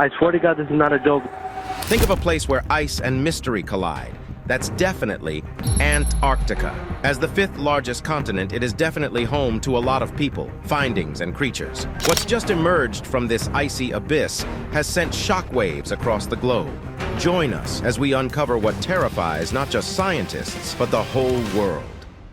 I swear to God, this is not a joke. Think of a place where ice and mystery collide. That's definitely Antarctica. As the fifth largest continent, it is definitely home to a lot of people, findings, and creatures. What's just emerged from this icy abyss has sent shockwaves across the globe. Join us as we uncover what terrifies not just scientists, but the whole world.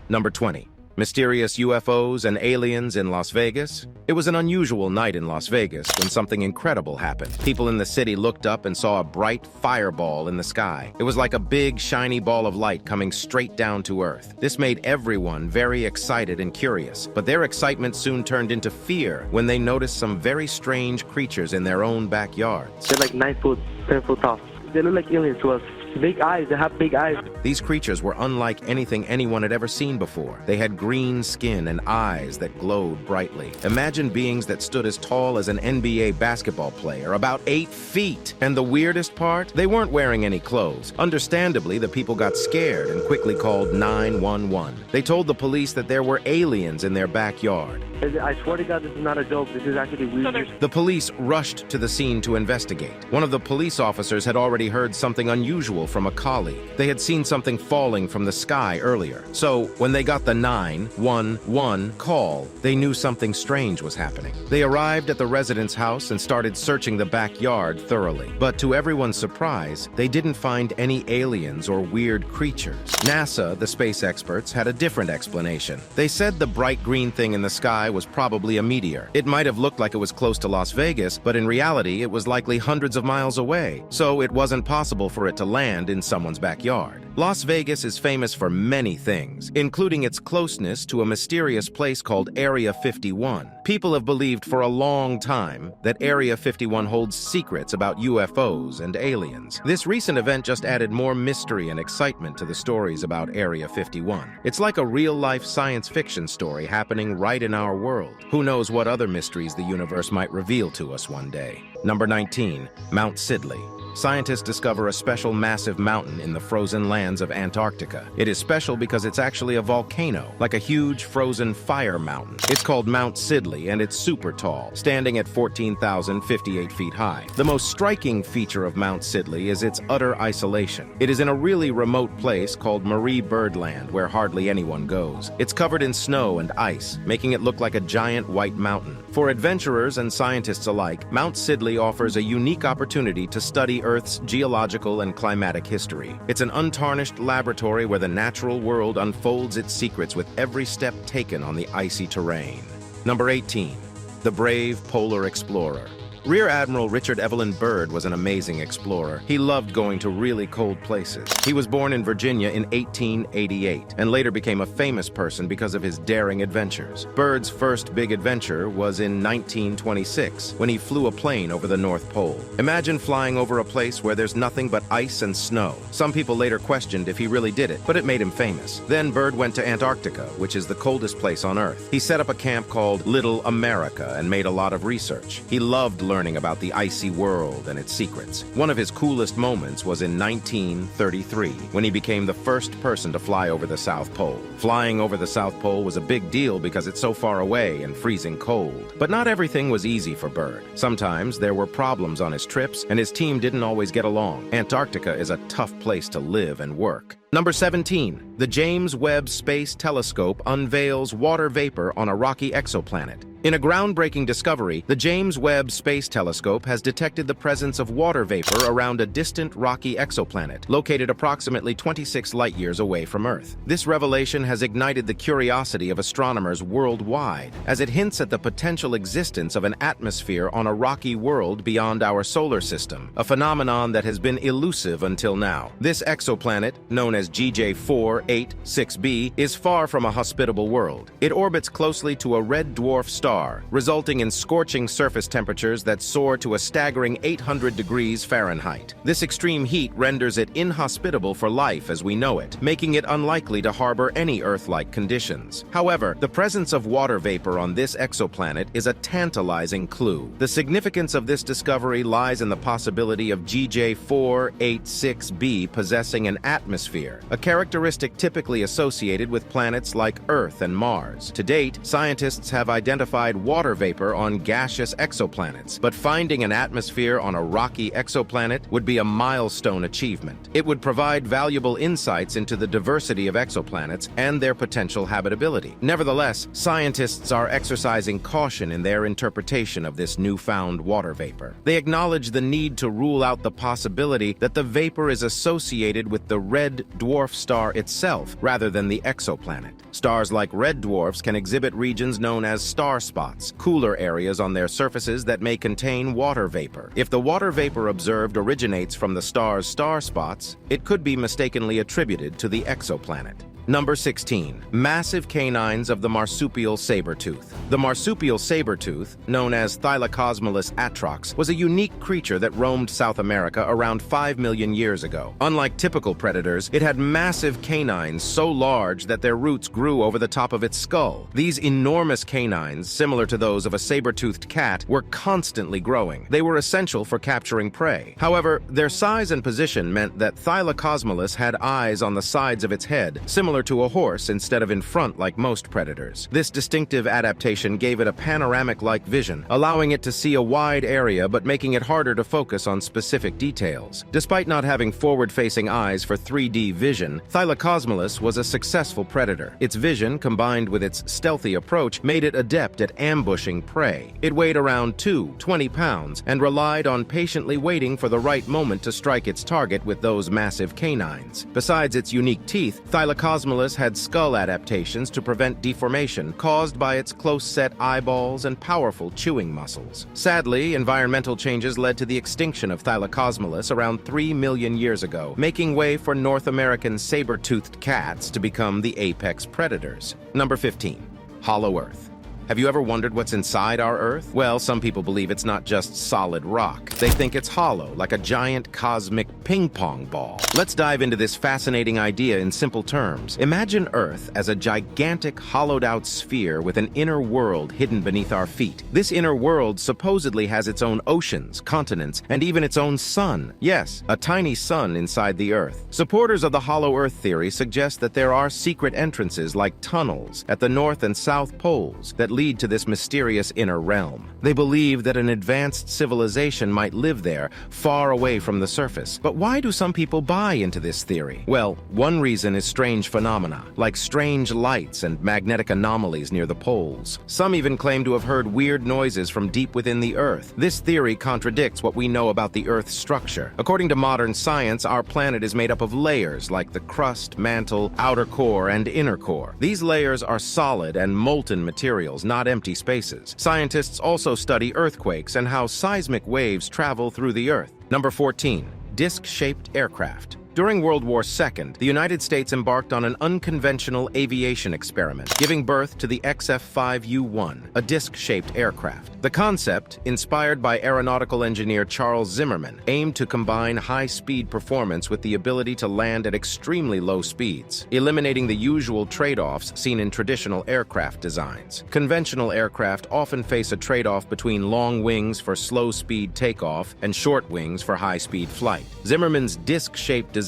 Number 20. Mysterious UFOs and aliens in Las Vegas. It was an unusual night in Las Vegas when something incredible happened. People in the city looked up and saw a bright fireball in the sky. It was like a big, shiny ball of light coming straight down to Earth. This made everyone very excited and curious, but their excitement soon turned into fear when they noticed some very strange creatures in their own backyards. They're like 9 foot, 10 foot tall. They look like aliens to us. Big eyes, they have big eyes. These creatures were unlike anything anyone had ever seen before. They had green skin and eyes that glowed brightly. Imagine beings that stood as tall as an NBA basketball player, about 8 feet. And the weirdest part? They weren't wearing any clothes. Understandably, the people got scared and quickly called 911. They told the police that there were aliens in their backyard. I swear to God, this is not a joke. This is actually weird. The police rushed to the scene to investigate. One of the police officers had already heard something unusual from a colleague. They had seen something falling from the sky earlier. So, when they got the 911 call, they knew something strange was happening. They arrived at the resident's house and started searching the backyard thoroughly. But to everyone's surprise, they didn't find any aliens or weird creatures. NASA, the space experts, had a different explanation. They said the bright green thing in the sky was probably a meteor. It might have looked like it was close to Las Vegas, but in reality, it was likely hundreds of miles away. So it wasn't possible for it to land in someone's backyard. Las Vegas is famous for many things, including its closeness to a mysterious place called Area 51. People have believed for a long time that Area 51 holds secrets about UFOs and aliens. This recent event just added more mystery and excitement to the stories about Area 51. It's like a real-life science fiction story happening right in our world. Who knows what other mysteries the universe might reveal to us one day. Number 19. Mount Sidley. Scientists discover a special massive mountain in the frozen lands of Antarctica. It is special because it's actually a volcano, like a huge frozen fire mountain. It's called Mount Sidley, and it's super tall, standing at 14,058 feet high. The most striking feature of Mount Sidley is its utter isolation. It is in a really remote place called Byrd Land, where hardly anyone goes. It's covered in snow and ice, making it look like a giant white mountain. For adventurers and scientists alike, Mount Sidley offers a unique opportunity to study Earth's geological and climatic history. It's an untarnished laboratory where the natural world unfolds its secrets with every step taken on the icy terrain. Number 18. The brave polar explorer. Rear Admiral Richard Evelyn Byrd was an amazing explorer. He loved going to really cold places. He was born in Virginia in 1888 and later became a famous person because of his daring adventures. Byrd's first big adventure was in 1926 when he flew a plane over the North Pole. Imagine flying over a place where there's nothing but ice and snow. Some people later questioned if he really did it, but it made him famous. Then Byrd went to Antarctica, which is the coldest place on Earth. He set up a camp called Little America and made a lot of research. He loved learning about the icy world and its secrets. One of his coolest moments was in 1933, when he became the first person to fly over the South Pole. Flying over the South Pole was a big deal because it's so far away and freezing cold. But not everything was easy for Byrd. Sometimes there were problems on his trips, and his team didn't always get along. Antarctica is a tough place to live and work. Number 17. The James Webb Space Telescope unveils water vapor on a rocky exoplanet. In a groundbreaking discovery, the James Webb Space Telescope has detected the presence of water vapor around a distant rocky exoplanet, located approximately 26 light-years away from Earth. This revelation has ignited the curiosity of astronomers worldwide, as it hints at the potential existence of an atmosphere on a rocky world beyond our solar system, a phenomenon that has been elusive until now. This exoplanet, known as GJ486b, is far from a hospitable world. It orbits closely to a red dwarf star, resulting in scorching surface temperatures that soar to a staggering 800 degrees Fahrenheit. This extreme heat renders it inhospitable for life as we know it, making it unlikely to harbor any Earth-like conditions. However, the presence of water vapor on this exoplanet is a tantalizing clue. The significance of this discovery lies in the possibility of GJ486b possessing an atmosphere atmosphere, a characteristic typically associated with planets like Earth and Mars. To date, scientists have identified water vapor on gaseous exoplanets, but finding an atmosphere on a rocky exoplanet would be a milestone achievement. It would provide valuable insights into the diversity of exoplanets and their potential habitability. Nevertheless, scientists are exercising caution in their interpretation of this newfound water vapor. They acknowledge the need to rule out the possibility that the vapor is associated with the red dwarf star itself rather than the exoplanet. Stars like red dwarfs can exhibit regions known as star spots, cooler areas on their surfaces that may contain water vapor. If the water vapor observed originates from the star's star spots, it could be mistakenly attributed to the exoplanet. Number 16. Massive canines of the marsupial saber-tooth. The marsupial saber-tooth, known as Thylacosmilus atrox, was a unique creature that roamed South America around 5 million years ago. Unlike typical predators, it had massive canines so large that their roots grew over the top of its skull. These enormous canines, similar to those of a saber-toothed cat, were constantly growing. They were essential for capturing prey. However, their size and position meant that Thylacosmilus had eyes on the sides of its head, similar to a horse instead of in front like most predators. This distinctive adaptation gave it a panoramic-like vision, allowing it to see a wide area but making it harder to focus on specific details. Despite not having forward-facing eyes for 3D vision, Thylacosmilus was a successful predator. Its vision, combined with its stealthy approach, made it adept at ambushing prey. It weighed around 20 pounds and relied on patiently waiting for the right moment to strike its target with those massive canines. Besides its unique teeth, Thylacosmilus had skull adaptations to prevent deformation caused by its close-set eyeballs and powerful chewing muscles. Sadly, environmental changes led to the extinction of Thylacosmilus around 3 million years ago, making way for North American saber-toothed cats to become the apex predators. Number 15. Hollow Earth. Have you ever wondered what's inside our Earth? Well, some people believe it's not just solid rock. They think it's hollow, like a giant cosmic ping-pong ball. Let's dive into this fascinating idea in simple terms. Imagine Earth as a gigantic hollowed-out sphere with an inner world hidden beneath our feet. This inner world supposedly has its own oceans, continents, and even its own sun. Yes, a tiny sun inside the Earth. Supporters of the hollow Earth theory suggest that there are secret entrances like tunnels at the North and South poles that lead to this mysterious inner realm. They believe that an advanced civilization might live there, far away from the surface. But why do some people buy into this theory? Well, one reason is strange phenomena, like strange lights and magnetic anomalies near the poles. Some even claim to have heard weird noises from deep within the Earth. This theory contradicts what we know about the Earth's structure. According to modern science, our planet is made up of layers like the crust, mantle, outer core, and inner core. These layers are solid and molten materials, not empty spaces. Scientists also study earthquakes and how seismic waves travel through the Earth. Number 14. Disc-shaped aircraft. During World War II, the United States embarked on an unconventional aviation experiment, giving birth to the XF-5U-1, a disc-shaped aircraft. The concept, inspired by aeronautical engineer Charles Zimmerman, aimed to combine high-speed performance with the ability to land at extremely low speeds, eliminating the usual trade-offs seen in traditional aircraft designs. Conventional aircraft often face a trade-off between long wings for slow-speed takeoff and short wings for high-speed flight. Zimmerman's disc-shaped design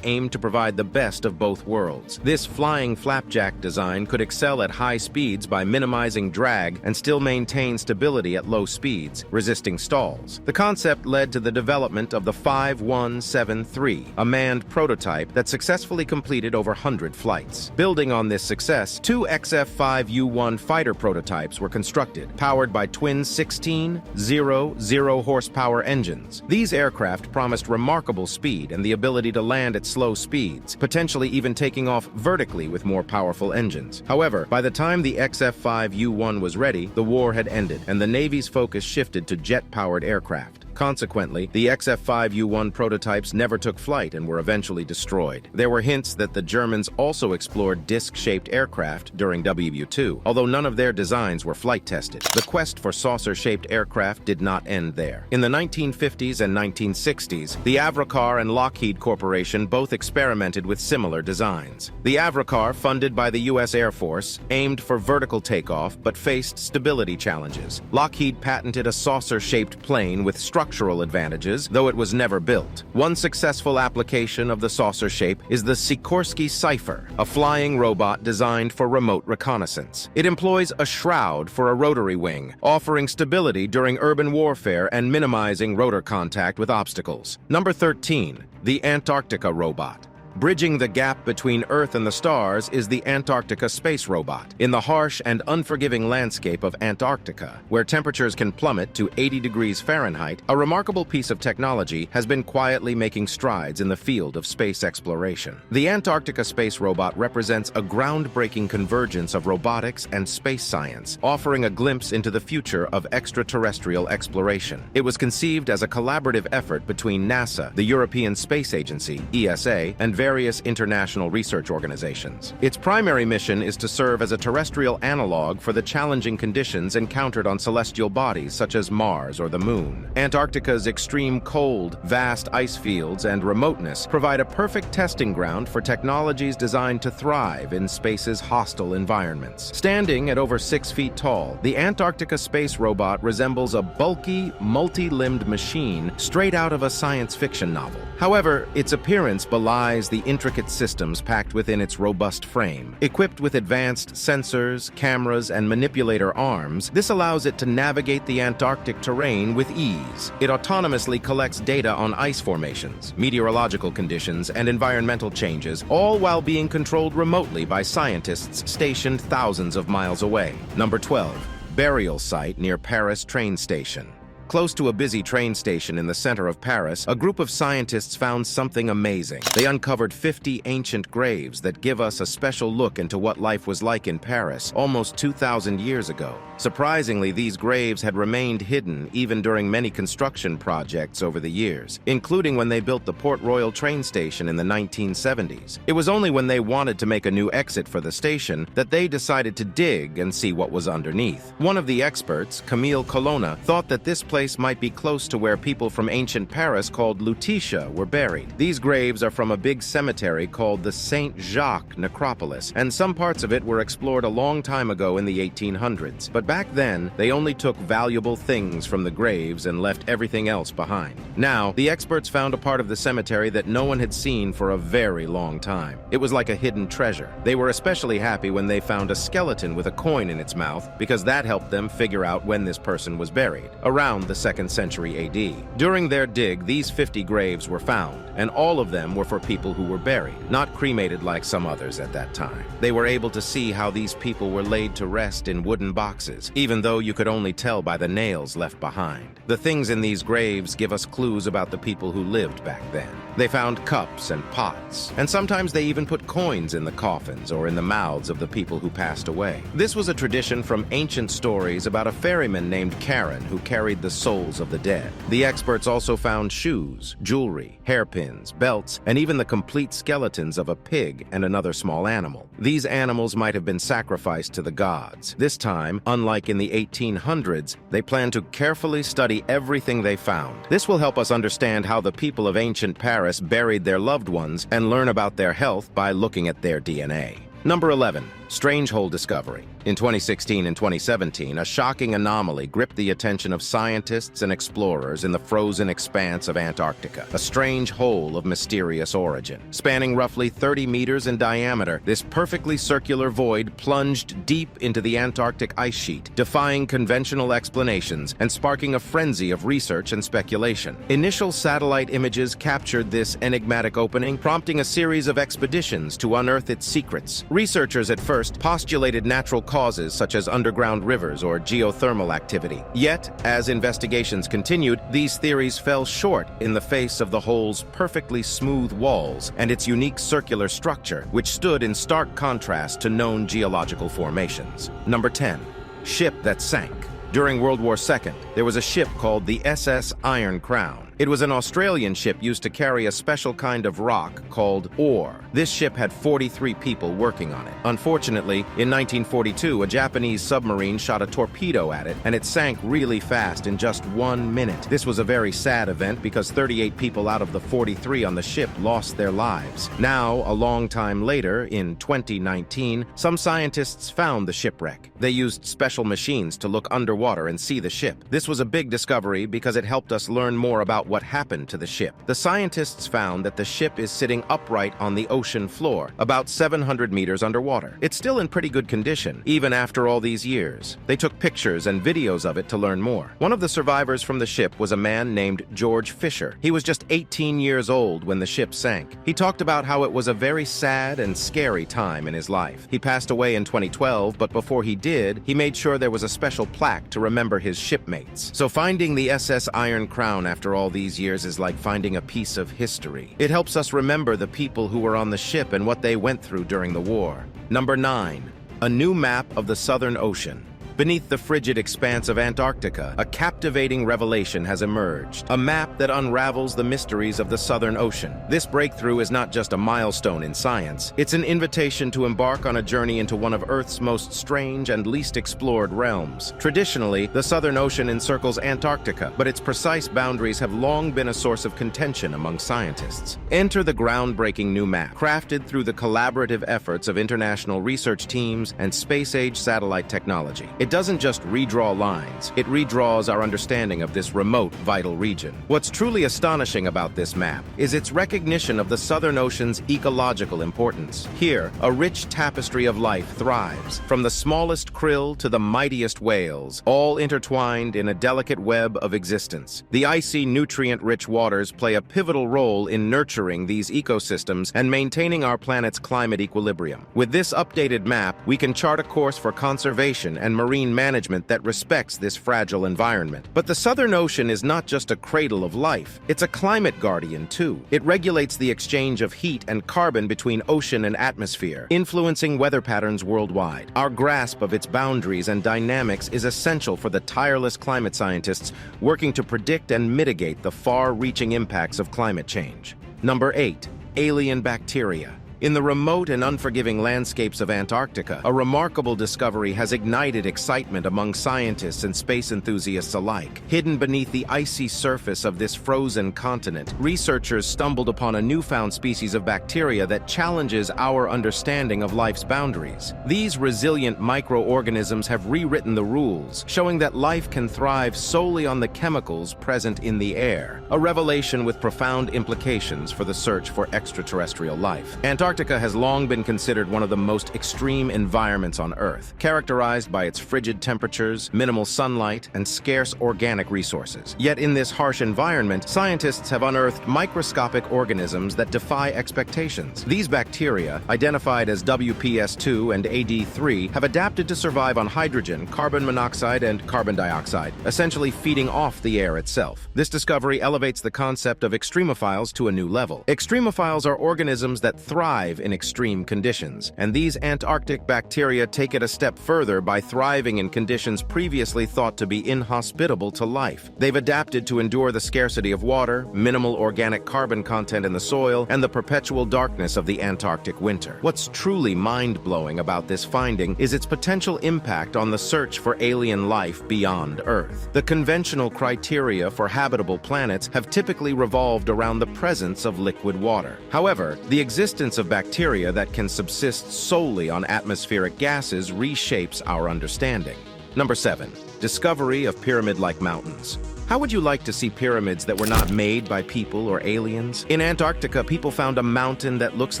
aimed to provide the best of both worlds. This flying flapjack design could excel at high speeds by minimizing drag and still maintain stability at low speeds, resisting stalls. The concept led to the development of the 5173, a manned prototype that successfully completed over 100 flights. Building on this success, 2 XF-5U-1 fighter prototypes were constructed, powered by twin 16-0 horsepower engines. These aircraft promised remarkable speed and the ability to land at slow speeds, potentially even taking off vertically with more powerful engines. However, by the time the XF-5U-1 was ready, the war had ended, and the Navy's focus shifted to jet-powered aircraft. Consequently, the XF-5U-1 prototypes never took flight and were eventually destroyed. There were hints that the Germans also explored disc-shaped aircraft during WWII, although none of their designs were flight-tested. The quest for saucer-shaped aircraft did not end there. In the 1950s and 1960s, the Avrocar and Lockheed Corporation both experimented with similar designs. The Avrocar, funded by the U.S. Air Force, aimed for vertical takeoff but faced stability challenges. Lockheed patented a saucer-shaped plane with structural structural advantages, though it was never built. One successful application of the saucer shape is the Sikorsky Cypher, a flying robot designed for remote reconnaissance. It employs a shroud for a rotary wing, offering stability during urban warfare and minimizing rotor contact with obstacles. Number 13, the Antarctica robot. Bridging the gap between Earth and the stars is the Antarctica space robot. In the harsh and unforgiving landscape of Antarctica, where temperatures can plummet to 80 degrees Fahrenheit, a remarkable piece of technology has been quietly making strides in the field of space exploration. The Antarctica space robot represents a groundbreaking convergence of robotics and space science, offering a glimpse into the future of extraterrestrial exploration. It was conceived as a collaborative effort between NASA, the European Space Agency, ESA, and various international research organizations. Its primary mission is to serve as a terrestrial analog for the challenging conditions encountered on celestial bodies such as Mars or the Moon. Antarctica's extreme cold, vast ice fields, and remoteness provide a perfect testing ground for technologies designed to thrive in space's hostile environments. Standing at over 6 feet tall, the Antarctica space robot resembles a bulky, multi-limbed machine straight out of a science fiction novel. However, its appearance belies the intricate systems packed within its robust frame. Equipped with advanced sensors, cameras, and manipulator arms, this allows it to navigate the Antarctic terrain with ease. It autonomously collects data on ice formations, meteorological conditions, and environmental changes, all while being controlled remotely by scientists stationed thousands of miles away. Number 12. Burial site near Paris train station. Close to a busy train station in the center of Paris, a group of scientists found something amazing. They uncovered 50 ancient graves that give us a special look into what life was like in Paris almost 2,000 years ago. Surprisingly, these graves had remained hidden even during many construction projects over the years, including when they built the Port Royal train station in the 1970s. It was only when they wanted to make a new exit for the station that they decided to dig and see what was underneath. One of the experts, Camille Colonna, thought that this place might be close to where people from ancient Paris called Lutetia were buried. These graves are from a big cemetery called the Saint Jacques Necropolis, and some parts of it were explored a long time ago in the 1800s. But back then, they only took valuable things from the graves and left everything else behind. Now, the experts found a part of the cemetery that no one had seen for a very long time. It was like a hidden treasure. They were especially happy when they found a skeleton with a coin in its mouth, because that helped them figure out when this person was buried, around the 2nd century AD. During their dig, these 50 graves were found, and all of them were for people who were buried, not cremated like some others at that time. They were able to see how these people were laid to rest in wooden boxes, even though you could only tell by the nails left behind. The things in these graves give us clues about the people who lived back then. They found cups and pots, and sometimes they even put coins in the coffins or in the mouths of the people who passed away. This was a tradition from ancient stories about a ferryman named Charon who carried the souls of the dead. The experts also found shoes, jewelry, hairpins, belts, and even the complete skeletons of a pig and another small animal. These animals might have been sacrificed to the gods. This time, unlike in the 1800s, they planned to carefully study everything they found. This will help us understand how the people of ancient Paris buried their loved ones and learn about their health by looking at their DNA. Number 11. Strange hole discovery. In 2016 and 2017, a shocking anomaly gripped the attention of scientists and explorers in the frozen expanse of Antarctica. A strange hole of mysterious origin. Spanning roughly 30 meters in diameter, this perfectly circular void plunged deep into the Antarctic ice sheet, defying conventional explanations and sparking a frenzy of research and speculation. Initial satellite images captured this enigmatic opening, prompting a series of expeditions to unearth its secrets. Researchers at first postulated natural causes such as underground rivers or geothermal activity. Yet, as investigations continued, these theories fell short in the face of the hole's perfectly smooth walls and its unique circular structure, which stood in stark contrast to known geological formations. Number 10. Ship that sank. During World War II, there was a ship called the SS Iron Crown. It was an Australian ship used to carry a special kind of rock called ore. This ship had 43 people working on it. Unfortunately, in 1942, a Japanese submarine shot a torpedo at it, and it sank really fast in just 1 minute. This was a very sad event because 38 people out of the 43 on the ship lost their lives. Now, a long time later, in 2019, some scientists found the shipwreck. They used special machines to look underwater underwater and see the ship. This was a big discovery because it helped us learn more about what happened to the ship. The scientists found that the ship is sitting upright on the ocean floor, about 700 meters underwater. It's still in pretty good condition, even after all these years. They took pictures and videos of it to learn more. One of the survivors from the ship was a man named George Fisher. He was just 18 years old when the ship sank. He talked about how it was a very sad and scary time in his life. He passed away in 2012, but before he did, he made sure there was a special plaque to remember his shipmates. So finding the SS Iron Crown after all these years is like finding a piece of history. It helps us remember the people who were on the ship and what they went through during the war. Number 9. A new map of the Southern Ocean. Beneath the frigid expanse of Antarctica, a captivating revelation has emerged, a map that unravels the mysteries of the Southern Ocean. This breakthrough is not just a milestone in science, it's an invitation to embark on a journey into one of Earth's most strange and least explored realms. Traditionally, the Southern Ocean encircles Antarctica, but its precise boundaries have long been a source of contention among scientists. Enter the groundbreaking new map, crafted through the collaborative efforts of international research teams and space-age satellite technology. It doesn't just redraw lines, it redraws our understanding of this remote, vital region. What's truly astonishing about this map is its recognition of the Southern Ocean's ecological importance. Here, a rich tapestry of life thrives, from the smallest krill to the mightiest whales, all intertwined in a delicate web of existence. The icy, nutrient-rich waters play a pivotal role in nurturing these ecosystems and maintaining our planet's climate equilibrium. With this updated map, we can chart a course for conservation and marine management that respects this fragile environment. But the Southern Ocean is not just a cradle of life, it's a climate guardian too. It regulates the exchange of heat and carbon between ocean and atmosphere, influencing weather patterns worldwide. Our grasp of its boundaries and dynamics is essential for the tireless climate scientists working to predict and mitigate the far-reaching impacts of climate change. Number 8. Alien bacteria. In the remote and unforgiving landscapes of Antarctica, a remarkable discovery has ignited excitement among scientists and space enthusiasts alike. Hidden beneath the icy surface of this frozen continent, researchers stumbled upon a newfound species of bacteria that challenges our understanding of life's boundaries. These resilient microorganisms have rewritten the rules, showing that life can thrive solely on the chemicals present in the air, a revelation with profound implications for the search for extraterrestrial life. Antarctica has long been considered one of the most extreme environments on Earth, characterized by its frigid temperatures, minimal sunlight, and scarce organic resources. Yet in this harsh environment, scientists have unearthed microscopic organisms that defy expectations. These bacteria, identified as WPS2 and AD3, have adapted to survive on hydrogen, carbon monoxide, and carbon dioxide, essentially feeding off the air itself. This discovery elevates the concept of extremophiles to a new level. Extremophiles are organisms that thrive in extreme conditions, and these Antarctic bacteria take it a step further by thriving in conditions previously thought to be inhospitable to life. They've adapted to endure the scarcity of water, minimal organic carbon content in the soil, and the perpetual darkness of the Antarctic winter. What's truly mind-blowing about this finding is its potential impact on the search for alien life beyond Earth. The conventional criteria for habitable planets have typically revolved around the presence of liquid water. However, the existence of bacteria that can subsist solely on atmospheric gases reshapes our understanding. Number 7. Discovery of pyramid-like mountains. How would you like to see pyramids that were not made by people or aliens? In Antarctica, people found a mountain that looks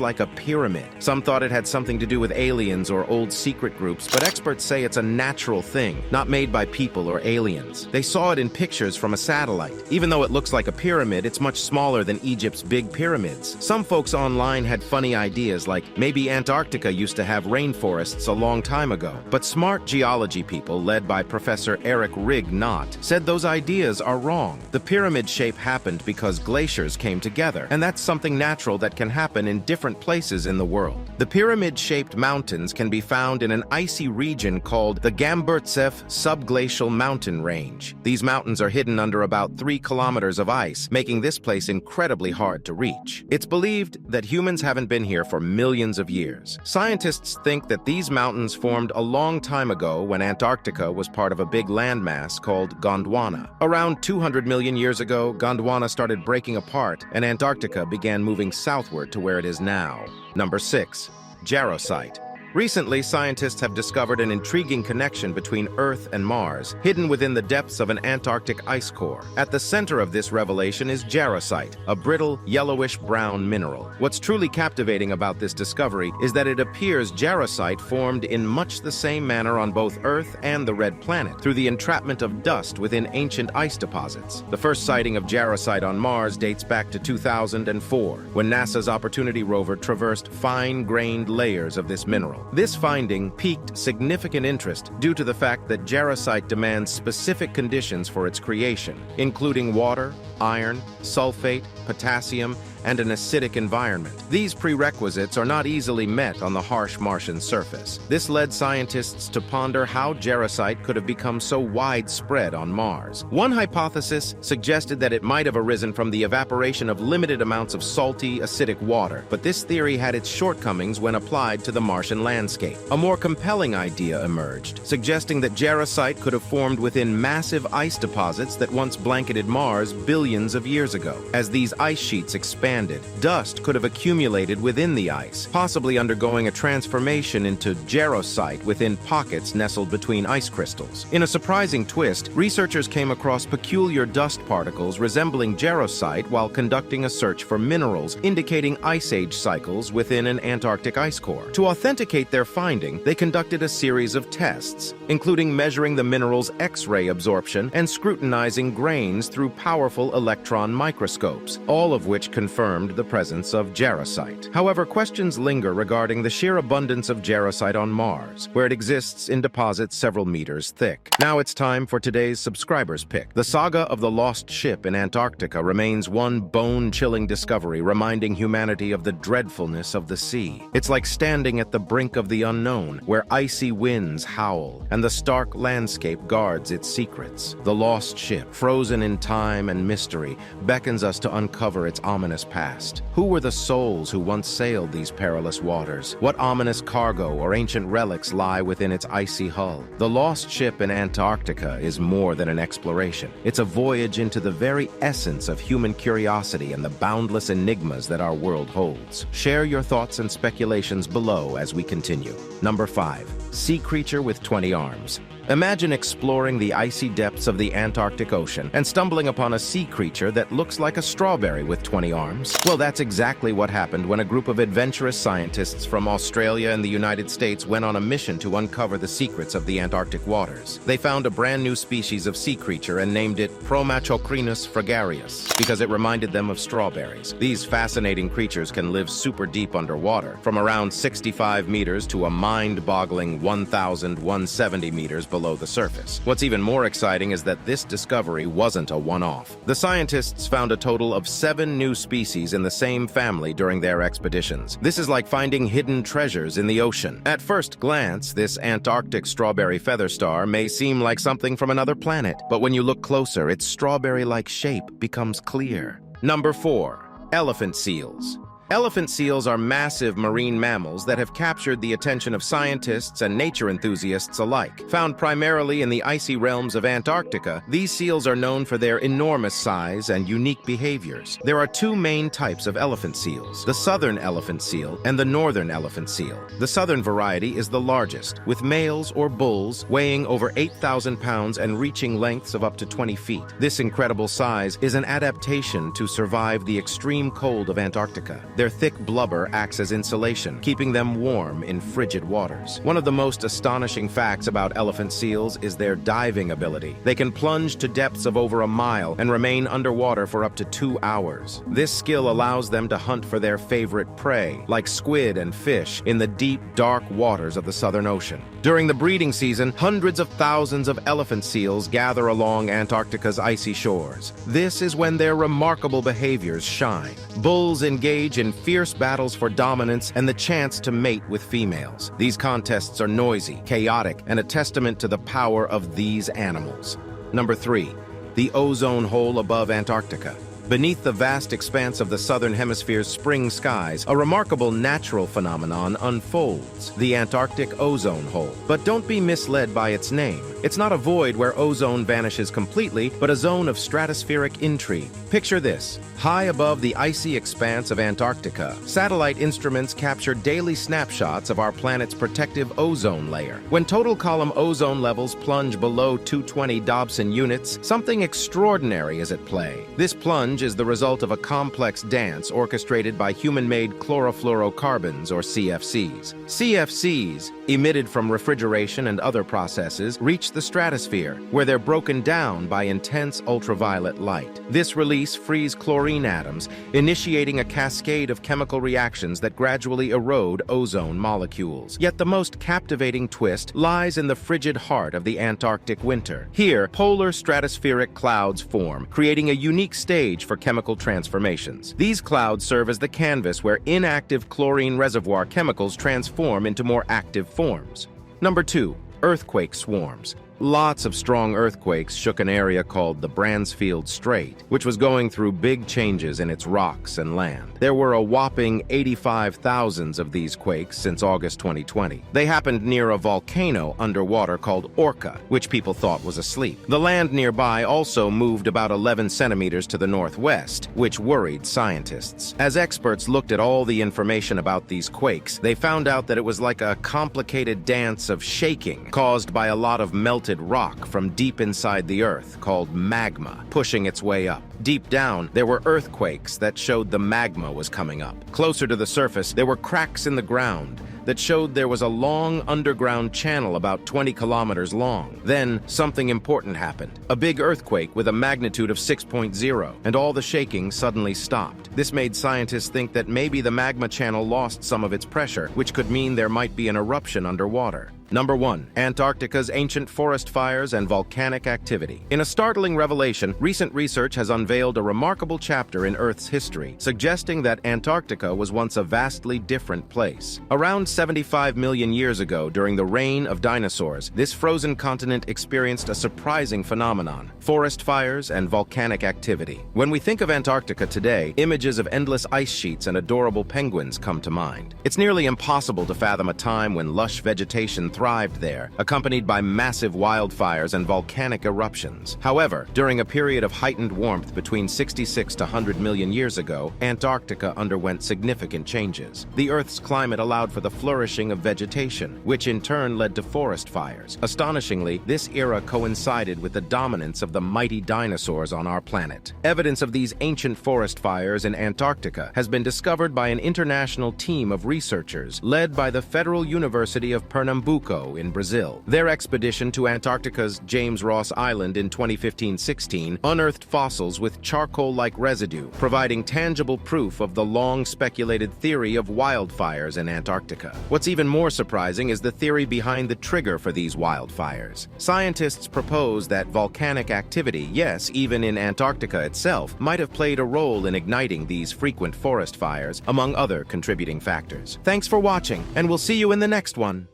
like a pyramid. Some thought it had something to do with aliens or old secret groups, but experts say it's a natural thing, not made by people or aliens. They saw it in pictures from a satellite. Even though it looks like a pyramid, it's much smaller than Egypt's big pyramids. Some folks online had funny ideas like maybe Antarctica used to have rainforests a long time ago. But smart geology people, led by Professor Eric Rigg-Knott, said those ideas are wrong. The pyramid shape happened because glaciers came together, and that's something natural that can happen in different places in the world. The pyramid-shaped mountains can be found in an icy region called the Gamburtsev subglacial mountain range. These mountains are hidden under about 3 kilometers of ice, making this place incredibly hard to reach. It's believed that humans haven't been here for millions of years. Scientists think that these mountains formed a long time ago when Antarctica was part of a big landmass called Gondwana. Around 200 million years ago, Gondwana started breaking apart, and Antarctica began moving southward to where it is now. Number 6. Jarosite. Recently, scientists have discovered an intriguing connection between Earth and Mars, hidden within the depths of an Antarctic ice core. At the center of this revelation is jarosite, a brittle, yellowish-brown mineral. What's truly captivating about this discovery is that it appears jarosite formed in much the same manner on both Earth and the Red Planet, through the entrapment of dust within ancient ice deposits. The first sighting of jarosite on Mars dates back to 2004, when NASA's Opportunity rover traversed fine-grained layers of this mineral. This finding piqued significant interest due to the fact that jarosite demands specific conditions for its creation, including water, iron, sulfate, potassium, and an acidic environment. These prerequisites are not easily met on the harsh Martian surface. This led scientists to ponder how jarosite could have become so widespread on Mars. One hypothesis suggested that it might have arisen from the evaporation of limited amounts of salty, acidic water, but this theory had its shortcomings when applied to the Martian landscape. A more compelling idea emerged, suggesting that jarosite could have formed within massive ice deposits that once blanketed Mars billions of years ago. As these ice sheets expanded, dust could have accumulated within the ice, possibly undergoing a transformation into jarosite within pockets nestled between ice crystals. In a surprising twist, researchers came across peculiar dust particles resembling jarosite while conducting a search for minerals indicating ice age cycles within an Antarctic ice core. To authenticate their finding, they conducted a series of tests, including measuring the mineral's X-ray absorption and scrutinizing grains through powerful electron microscopes, all of which confirmed the presence of jarosite. However, questions linger regarding the sheer abundance of jarosite on Mars, where it exists in deposits several meters thick. Now it's time for today's subscriber's pick. The saga of the lost ship in Antarctica remains one bone-chilling discovery, reminding humanity of the dreadfulness of the sea. It's like standing at the brink of the unknown, where icy winds howl and the stark landscape guards its secrets. The lost ship, frozen in time and mystery, beckons us to uncover its ominous past. Who were the souls who once sailed these perilous waters? What ominous cargo or ancient relics lie within its icy hull? The lost ship in Antarctica is more than an exploration. It's a voyage into the very essence of human curiosity and the boundless enigmas that our world holds. Share your thoughts and speculations below as we continue. Number 5. Sea creature with 20 arms. Imagine exploring the icy depths of the Antarctic Ocean and stumbling upon a sea creature that looks like a strawberry with 20 arms. Well, that's exactly what happened when a group of adventurous scientists from Australia and the United States went on a mission to uncover the secrets of the Antarctic waters. They found a brand new species of sea creature and named it Promachocrinus frigarius because it reminded them of strawberries. These fascinating creatures can live super deep underwater, from around 65 meters to a mind-boggling 1,170 meters below the surface. What's even more exciting is that this discovery wasn't a one-off. The scientists found a total of 7 new species in the same family during their expeditions. This is like finding hidden treasures in the ocean. At first glance, this Antarctic strawberry feather star may seem like something from another planet, but when you look closer, its strawberry-like shape becomes clear. Number 4. Elephant seals. Elephant seals are massive marine mammals that have captured the attention of scientists and nature enthusiasts alike. Found primarily in the icy realms of Antarctica, these seals are known for their enormous size and unique behaviors. There are 2 main types of elephant seals, the southern elephant seal and the northern elephant seal. The southern variety is the largest, with males or bulls weighing over 8,000 pounds and reaching lengths of up to 20 feet. This incredible size is an adaptation to survive the extreme cold of Antarctica. Their thick blubber acts as insulation, keeping them warm in frigid waters. One of the most astonishing facts about elephant seals is their diving ability. They can plunge to depths of over a mile and remain underwater for up to 2 hours. This skill allows them to hunt for their favorite prey, like squid and fish, in the deep, dark waters of the Southern Ocean. During the breeding season, hundreds of thousands of elephant seals gather along Antarctica's icy shores. This is when their remarkable behaviors shine. Bulls engage in fierce battles for dominance and the chance to mate with females. These contests are noisy, chaotic, and a testament to the power of these animals. Number 3. The ozone hole above Antarctica. Beneath the vast expanse of the southern hemisphere's spring skies, a remarkable natural phenomenon unfolds: the Antarctic ozone hole. But don't be misled by its name. It's not a void where ozone vanishes completely, but a zone of stratospheric intrigue. Picture this. High above the icy expanse of Antarctica, satellite instruments capture daily snapshots of our planet's protective ozone layer. When total column ozone levels plunge below 220 Dobson units, something extraordinary is at play. This plunge is the result of a complex dance orchestrated by human-made chlorofluorocarbons, or CFCs. CFCs, emitted from refrigeration and other processes, reach the stratosphere, where they're broken down by intense ultraviolet light. This release frees chlorine atoms, initiating a cascade of chemical reactions that gradually erode ozone molecules. Yet the most captivating twist lies in the frigid heart of the Antarctic winter. Here, polar stratospheric clouds form, creating a unique stage for chemical transformations. These clouds serve as the canvas where inactive chlorine reservoir chemicals transform into more active forms. Number 2. Earthquake swarms. Lots of strong earthquakes shook an area called the Bransfield Strait, which was going through big changes in its rocks and land. There were a whopping 85,000 of these quakes since August 2020. They happened near a volcano underwater called Orca, which people thought was asleep. The land nearby also moved about 11 centimeters to the northwest, which worried scientists. As experts looked at all the information about these quakes, they found out that it was like a complicated dance of shaking caused by a lot of melted rock from deep inside the earth called magma, pushing its way up. Deep down, there were earthquakes that showed the magma was coming up. Closer to the surface, there were cracks in the ground that showed there was a long underground channel about 20 kilometers long. Then, something important happened. A big earthquake with a magnitude of 6.0, and all the shaking suddenly stopped. This made scientists think that maybe the magma channel lost some of its pressure, which could mean there might be an eruption underwater. Number 1. Antarctica's ancient forest fires and volcanic activity. In a startling revelation, recent research has unveiled a remarkable chapter in Earth's history, suggesting that Antarctica was once a vastly different place. Around 75 million years ago, during the reign of dinosaurs, this frozen continent experienced a surprising phenomenon: forest fires and volcanic activity. When we think of Antarctica today, images of endless ice sheets and adorable penguins come to mind. It's nearly impossible to fathom a time when lush vegetation thrived there, accompanied by massive wildfires and volcanic eruptions. However, during a period of heightened warmth between 66 to 100 million years ago, Antarctica underwent significant changes. The Earth's climate allowed for the flourishing of vegetation, which in turn led to forest fires. Astonishingly, this era coincided with the dominance of the mighty dinosaurs on our planet. Evidence of these ancient forest fires in Antarctica has been discovered by an international team of researchers led by the Federal University of Pernambuco in Brazil. Their expedition to Antarctica's James Ross Island in 2015-16 unearthed fossils with charcoal-like residue, providing tangible proof of the long-speculated theory of wildfires in Antarctica. What's even more surprising is the theory behind the trigger for these wildfires. Scientists propose that volcanic activity, yes, even in Antarctica itself, might have played a role in igniting these frequent forest fires, among other contributing factors. Thanks for watching, and we'll see you in the next one.